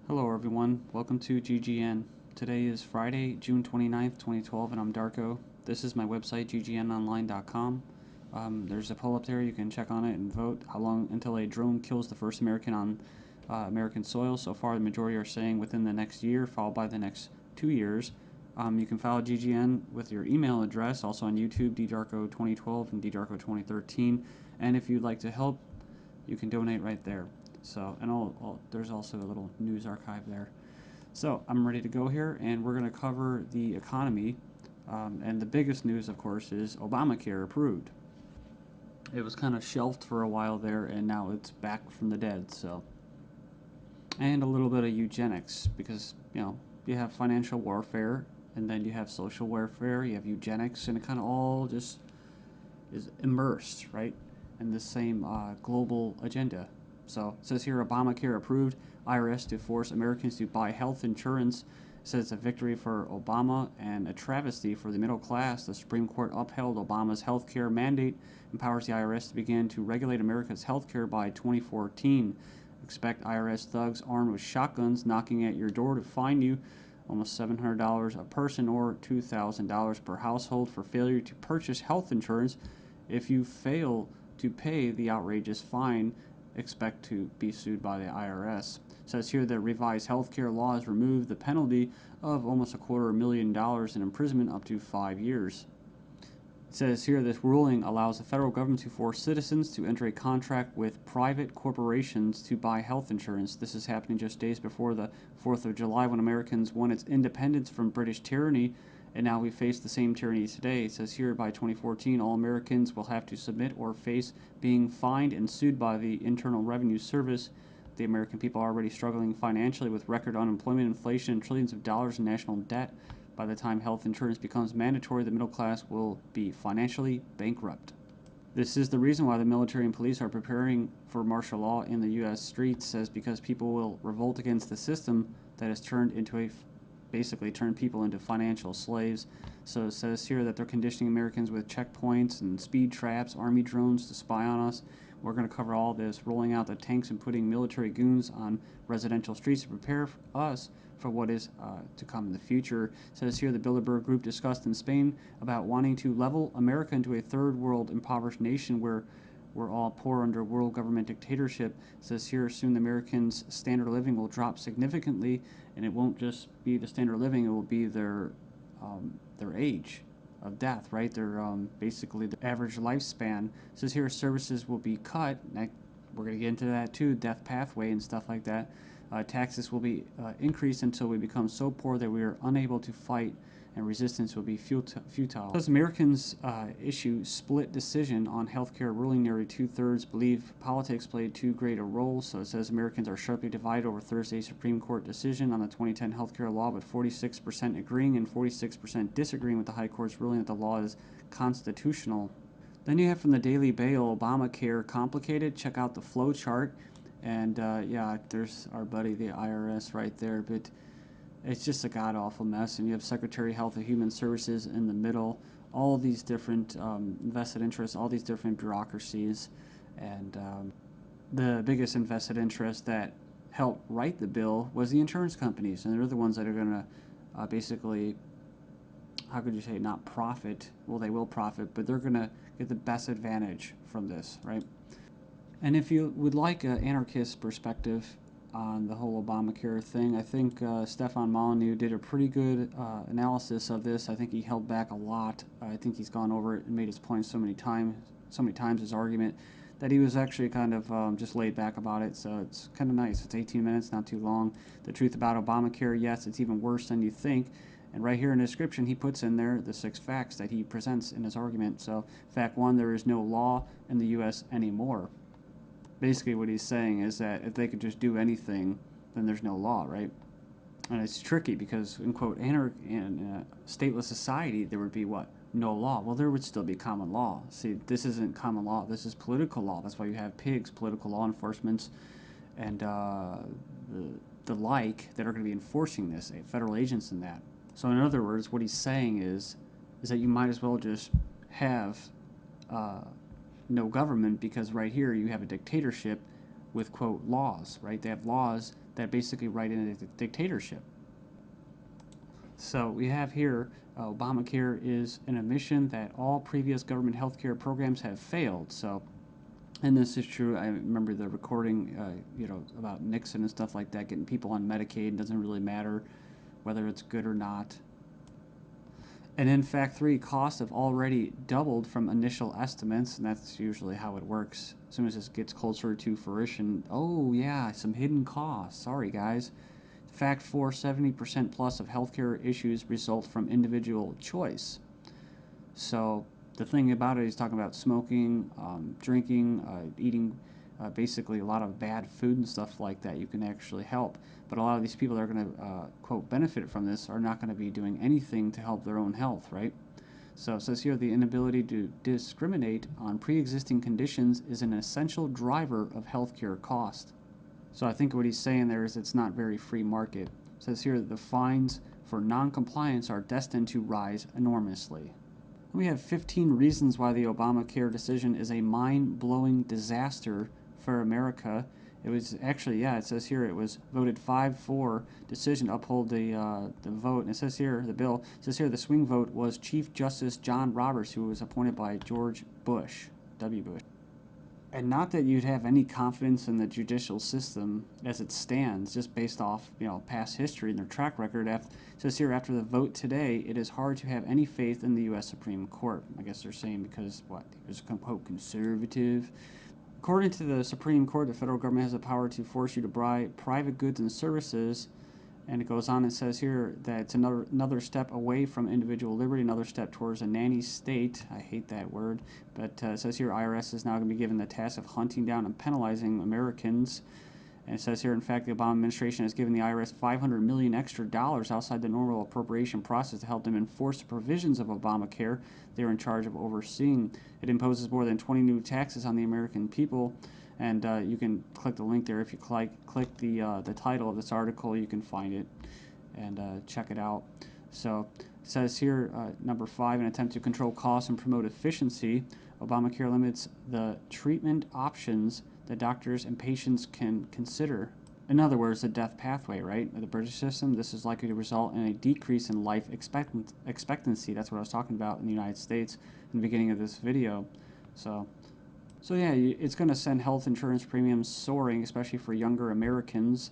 Hello everyone, welcome to GGN. Today is Friday, June 29th, 2012, and I'm Darko. This is my website, ggnonline.com. There's a poll up there, you can check on it and vote how long until a drone kills the first American on American soil. So far, the majority are saying within the next year, followed by the next 2 years. You can follow GGN with your email address, also on YouTube, ddarko2012 and ddarko2013. And if you'd like to help, you can donate right there. So, and there's also a little news archive there. So, I'm ready to go here, and we're going to cover the economy. And the biggest news, of course, is Obamacare approved. It was kind of shelved for a while there, and now it's back from the dead. So, and a little bit of eugenics, because you have financial warfare, and then you have social warfare, you have eugenics, and it kind of all just is immersed, right, in the same global agenda. So it says here, Obamacare approved, IRS to force Americans to buy health insurance. It says it's a victory for Obama and a travesty for the middle class. The Supreme Court upheld Obama's health care mandate, empowers the IRS to begin to regulate America's health care by 2014. Expect IRS thugs armed with shotguns knocking at your door to fine you almost $700 a person or $2,000 per household for failure to purchase health insurance. If you fail to pay the outrageous fine, expect to be sued by the IRS. It says here that revised healthcare laws remove the penalty of almost $250,000 in imprisonment up to 5 years. It says here this ruling allows the federal government to force citizens to enter a contract with private corporations to buy health insurance. This is happening just days before the 4th of July, when Americans won its independence from British tyranny, and now we face the same tyranny today. It says here by 2014, all Americans will have to submit or face being fined and sued by the Internal Revenue Service. The American people are already struggling financially with record unemployment, inflation, and trillions of dollars in national debt. By the time health insurance becomes mandatory, the middle class will be financially bankrupt. This is the reason why the military and police are preparing for martial law in the U.S. streets, says because people will revolt against the system that has basically turned people into financial slaves. So it says here that they're conditioning Americans with checkpoints and speed traps, army drones to spy on us. We're going to cover all this, rolling out the tanks and putting military goons on residential streets to prepare us for what is to come in the future. It says here the Bilderberg Group discussed in Spain about wanting to level America into a third world impoverished nation where we're all poor under world government dictatorship. It says here soon the Americans' standard of living will drop significantly, and it won't just be the standard of living, it will be their age of death, right? Their basically the average lifespan. It says here services will be cut. We're going to get into that too, death pathway and stuff like that. Taxes will be increased until we become so poor that we are unable to fight, and resistance will be futile. As Americans issue split decision on healthcare ruling, nearly 2/3 believe politics played too great a role. So it says Americans are sharply divided over Thursday's Supreme Court decision on the 2010 healthcare law, with 46% agreeing and 46% disagreeing with the High Court's ruling that the law is constitutional. Then you have from the Daily Bail, Obamacare complicated. Check out the flow chart. And yeah, there's our buddy, the IRS, right there. But it's just a god-awful mess. And you have Secretary of Health and Human Services in the middle. All these different vested interests, all these different bureaucracies. And the biggest invested interest that helped write the bill was the insurance companies. And they're the ones that are going to basically, how could you say, not profit. Well, they will profit, but they're going to get the best advantage from this, right? And if you would like an anarchist perspective on the whole Obamacare thing, I think Stefan Molyneux did a pretty good analysis of this. I think he held back a lot. I think he's gone over it and made his point so many times, his argument, that he was actually kind of just laid back about it. So it's kind of nice. It's 18 minutes, not too long. The truth about Obamacare, yes, it's even worse than you think. And right here in the description, he puts in there the 6 facts that he presents in his argument. So fact 1, there is no law in the U.S. anymore. Basically what he's saying is that if they could just do anything, then there's no law, right? And it's tricky because, in quote, in a stateless society, there would be what? No law. Well, there would still be common law. See, this isn't common law. This is political law. That's why you have pigs, political law enforcement, and the like that are going to be enforcing this, federal agents and that. So in other words, what he's saying is that you might as well just have no government, because right here you have a dictatorship with, quote, laws, right? They have laws that basically write in a dictatorship. So we have here Obamacare is an admission that all previous government health care programs have failed. So, and this is true. I remember the recording, about Nixon and stuff like that, getting people on Medicaid. It doesn't really matter whether it's good or not. And in fact, costs have already doubled from initial estimates, and that's usually how it works. As soon as this gets closer to fruition, oh yeah, some hidden costs. Sorry, guys. Fact 4, 70% plus of healthcare issues result from individual choice. So the thing about it, he's talking about smoking, drinking, eating basically a lot of bad food and stuff like that. You can actually help. But a lot of these people that are going to, quote, benefit from this are not going to be doing anything to help their own health, right? So it says here the inability to discriminate on pre-existing conditions is an essential driver of healthcare cost. So I think what he's saying there is it's not very free market. It says here that the fines for non-compliance are destined to rise enormously. We have 15 reasons why the Obamacare decision is a mind-blowing disaster for America. It was actually, it says here it was voted 5-4 decision to uphold the vote. And it says here, the bill, it says here the swing vote was Chief Justice John Roberts, who was appointed by George Bush, W. Bush. And not that you'd have any confidence in the judicial system as it stands, just based off past history and their track record. It says here, after the vote today, it is hard to have any faith in the U.S. Supreme Court. I guess they're saying because he was quote conservative. According to the Supreme Court, the federal government has the power to force you to buy private goods and services. And it goes on and says here that it's another step away from individual liberty, another step towards a nanny state. I hate that word. But it says here IRS is now going to be given the task of hunting down and penalizing Americans. And it says here, in fact, the Obama administration has given the IRS $500 million extra outside the normal appropriation process to help them enforce the provisions of Obamacare they're in charge of overseeing. It imposes more than 20 new taxes on the American people. And you can click the link there. If you click the title of this article, you can find it and check it out. So it says here, number 5, an attempt to control costs and promote efficiency. Obamacare limits the treatment options that doctors and patients can consider. In other words, the death pathway, right? The British system, this is likely to result in a decrease in life expectancy. That's what I was talking about in the United States in the beginning of this video. So yeah, it's going to send health insurance premiums soaring, especially for younger Americans.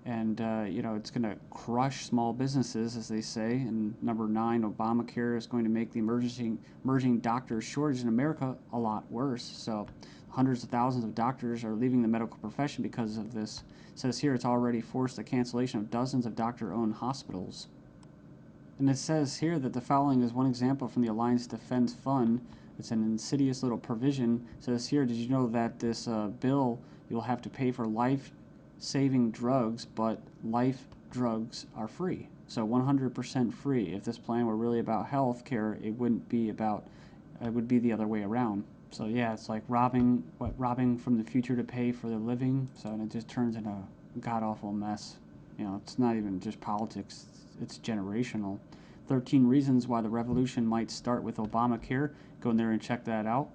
And, it's going to crush small businesses, as they say. And number 9, Obamacare is going to make the emerging doctor shortage in America a lot worse. So hundreds of thousands of doctors are leaving the medical profession because of this. It says here it's already forced the cancellation of dozens of doctor-owned hospitals. And it says here that the following is one example from the Alliance Defense Fund. It's an insidious little provision. It says here, did you know that this bill, you'll have to pay for life-saving drugs, but life drugs are free. So 100% free. If this plan were really about health care, it wouldn't be about, it would be the other way around. So yeah, it's like robbing from the future to pay for the living. So and it just turns into a god-awful mess. It's not even just politics, it's generational. 13 reasons why the revolution might start with Obamacare. Go in there and check that out.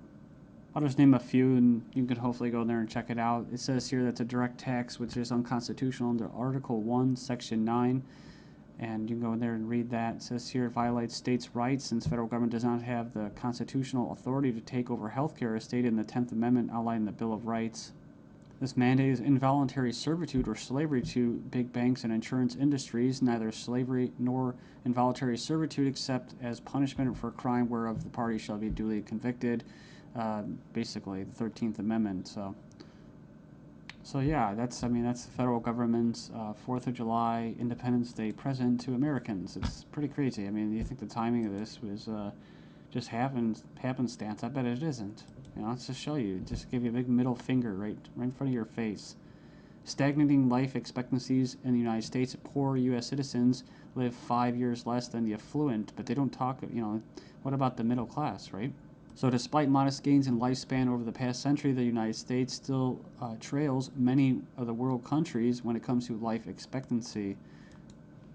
I'll just name a few and you can hopefully go in there and check it out. It says here that's a direct tax which is unconstitutional under Article 1, Section 9. And you can go in there and read that. It says here it violates states' rights since federal government does not have the constitutional authority to take over healthcare as stated in the 10th Amendment outlined in the Bill of Rights. This mandate is involuntary servitude or slavery to big banks and insurance industries, neither slavery nor involuntary servitude except as punishment for a crime whereof the party shall be duly convicted. Basically, the 13th Amendment. So yeah, that's the federal government's 4th of July Independence Day present to Americans. It's pretty crazy. I mean, you think the timing of this was just happenstance? I bet it isn't. Let's just show you. Just give you a big middle finger right in front of your face. Stagnating life expectancies in the United States. Poor U.S. citizens live 5 years less than the affluent, but they don't talk, what about the middle class, right? So despite modest gains in lifespan over the past century, the United States still trails many of the world countries when it comes to life expectancy.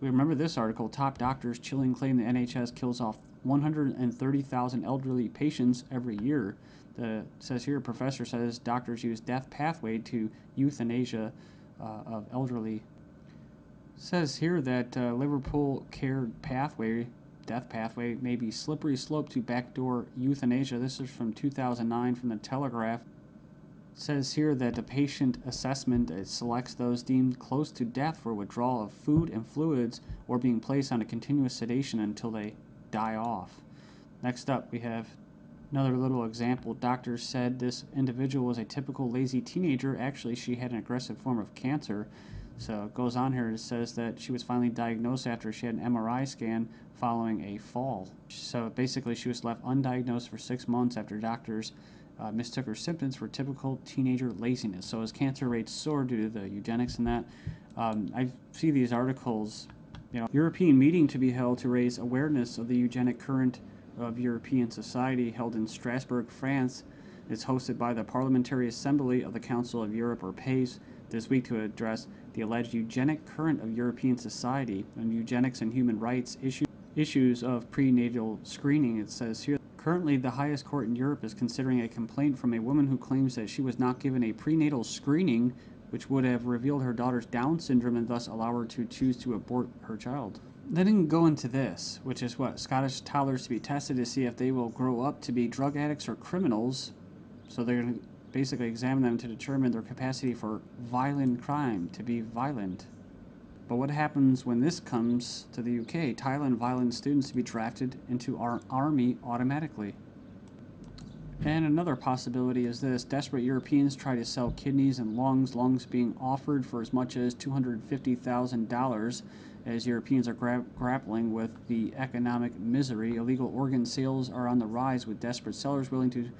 We remember this article, top doctors chilling claim the NHS kills off 130,000 elderly patients every year. It says here, a professor says doctors use death pathway to euthanasia of elderly. Says here that Liverpool care pathway, death pathway, may be slippery slope to backdoor euthanasia. This is from 2009 from the Telegraph. Says here that the patient assessment selects those deemed close to death for withdrawal of food and fluids or being placed on a continuous sedation until they die off. Next up, we have another little example. Doctors said this individual was a typical lazy teenager. Actually, she had an aggressive form of cancer. So it goes on here. It says that she was finally diagnosed after she had an MRI scan following a fall. So basically, she was left undiagnosed for 6 months after doctors mistook her symptoms for typical teenager laziness. So as cancer rates soar due to the eugenics and that, I see these articles, European meeting to be held to raise awareness of the eugenic current of European society held in Strasbourg, France. It's hosted by the Parliamentary Assembly of the Council of Europe, or PACE, this week to address the alleged eugenic current of European society and eugenics and human rights issues of prenatal screening. It says here, currently the highest court in Europe is considering a complaint from a woman who claims that she was not given a prenatal screening which would have revealed her daughter's Down syndrome and thus allow her to choose to abort her child. They didn't go into this, which is what? Scottish toddlers to be tested to see if they will grow up to be drug addicts or criminals. So they're going to basically examine them to determine their capacity for violent crime, to be violent. But what happens when this comes to the UK? Thailand violent students to be drafted into our army automatically. And another possibility is this. Desperate Europeans try to sell kidneys and lungs being offered for as much as $250,000 as Europeans are grappling with the economic misery. Illegal organ sales are on the rise with desperate sellers willing to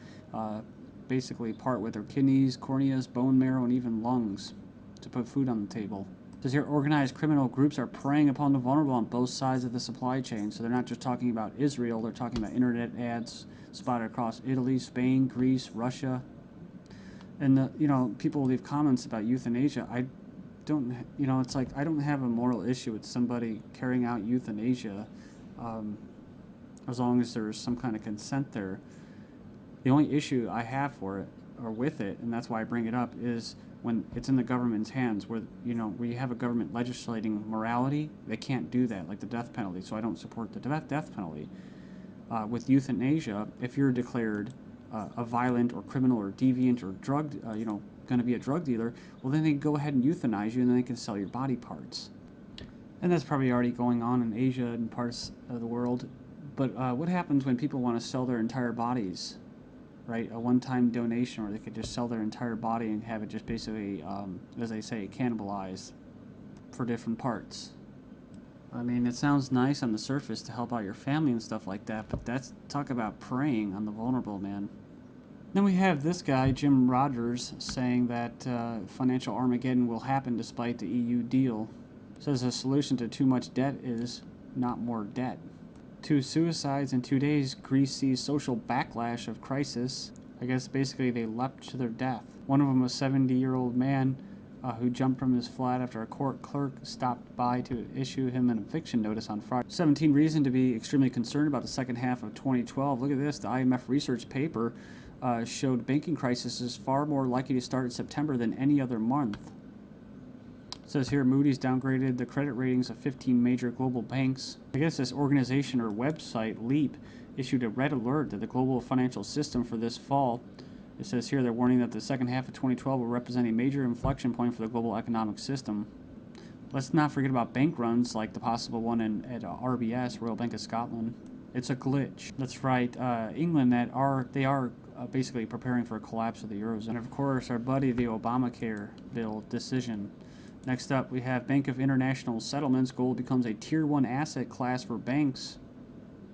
basically part with their kidneys, corneas, bone marrow, and even lungs to put food on the table. It says here, organized criminal groups are preying upon the vulnerable on both sides of the supply chain. So they're not just talking about Israel, they're talking about internet ads spotted across Italy, Spain, Greece, Russia. And, people leave comments about euthanasia. I don't, it's like I don't have a moral issue with somebody carrying out euthanasia as long as there's some kind of consent there. The only issue I have for it, or with it, and that's why I bring it up, is when it's in the government's hands, where we have a government legislating morality. They can't do that, like the death penalty. So I don't support the death penalty. With euthanasia, if you're declared a violent or criminal or deviant or drug, going to be a drug dealer, well, then they go ahead and euthanize you, and then they can sell your body parts. And that's probably already going on in Asia and parts of the world. But what happens when people want to sell their entire bodies? Right, a one-time donation, or they could just sell their entire body and have it just basically, as they say, cannibalized for different parts. I mean, it sounds nice on the surface to help out your family and stuff like that, but that's talk about preying on the vulnerable, man. Then we have this guy, Jim Rogers, saying that financial Armageddon will happen despite the EU deal. Says the solution to too much debt is not more debt. 2 suicides in 2 days. Greece sees social backlash of crisis. I guess basically they leapt to their death. One of them was a 70-year-old man who jumped from his flat after a court clerk stopped by to issue him an eviction notice on Friday. 17 reason to be extremely concerned about the second half of 2012. Look at this. The IMF research paper showed banking crisis is far more likely to start in September than any other month. It says here, Moody's downgraded the credit ratings of 15 major global banks. I guess this organization or website, Leap, issued a red alert to the global financial system for this fall. It says here they're warning that the second half of 2012 will represent a major inflection point for the global economic system. Let's not forget about bank runs like the possible one at RBS, Royal Bank of Scotland. It's a glitch. That's right. England, they are basically preparing for a collapse of the Eurozone. And of course, our buddy, the Obamacare bill decision. Next up, we have Bank of International Settlements. Gold becomes a Tier 1 asset class for banks.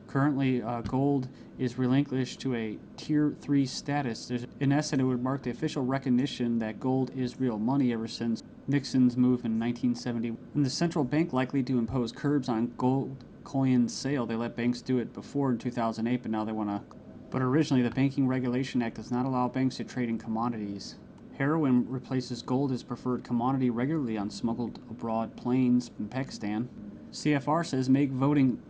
Currently, gold is relinquished to a Tier 3 status. In essence, it would mark the official recognition that gold is real money ever since Nixon's move in 1970. And the central bank likely to impose curbs on gold coin sale. They let banks do it before in 2008, but now they want to. But originally, the Banking Regulation Act does not allow banks to trade in commodities. Heroin replaces gold as preferred commodity regularly on smuggled abroad planes in Pakistan. CFR says make voting